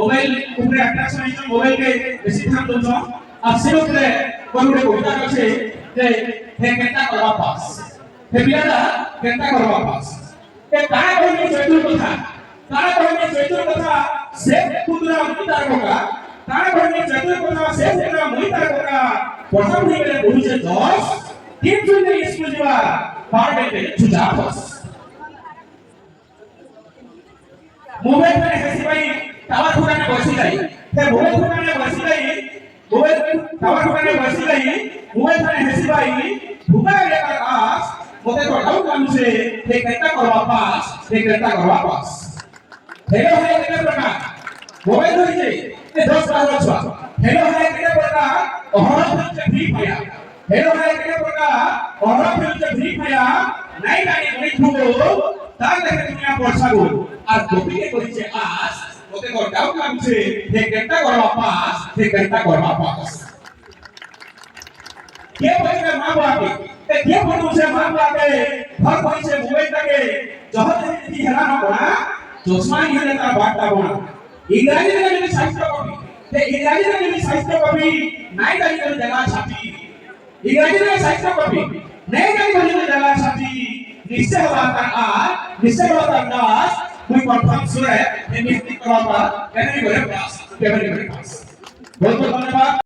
Mobile ऊपर attraction है mobile के बेसी ध्यान दो आ से ऊपर कोन गुटे कविता अछि जे हे केता करबा पास हे बियादा केता करबा पास ए काय कहनी चैतुर कथा काय कहनी चैतुर कथा से पुत्रा मुतार कोका काय कहनी चैतुर कथा से पुत्रा मुतार कोका पढ़ा पढ़ी बेले पहुंचे 10 तीन जुने स्कूल जीवा बार बेटे छुजा बस मोबाइल में हेसी भाई टावर दुकाने बसी जाई ते मोबाइल दुकाने बसी जाई मोबाइल टावर दुकाने बसी जाई मोबाइल में हेसी भाई भूखा लेकर आस मोते तो डाउट काम से ते केता करवा पास ते केता करवा पास हेलो है केता प्रकार मोबाइल धरि जे ते 10 12 छुआ हेलो है केता प्रकार Ohra film free fire hello है केता प्रकार ओहरा फिल्म फ्री फायर नहीं जाने गणित हो तार देखे दुनिया पढ़सा गो আর কপিকে কইছে আস ওতে তো ডাউট লাগছে যে কেটা করবা পাস যে কেটা করবা পাস কে কইছে মা বাপকে তে কে কইছে মা বাপকে ঘর কইছে মোবাইলটাকে যখন দেখি হেলা না বনা চশমা নিয়ে তার বাটটা বনা ইংরেজি যদি সাহিত্য কপি তে ইংরেজি যদি সাহিত্য কপি নাই জানি কোন জায়গা ছাপি ইংরেজি সাহিত্য কপি নাই জানি কোন জায়গা ছাপি নিশ্চয় হওয়া আর নিশ্চয় হওয়া দাস muy confirm sure है ये निश्चित करवा पा कहने की बड़े पास केवल बड़े पास बहुत बहुत धन्यवाद।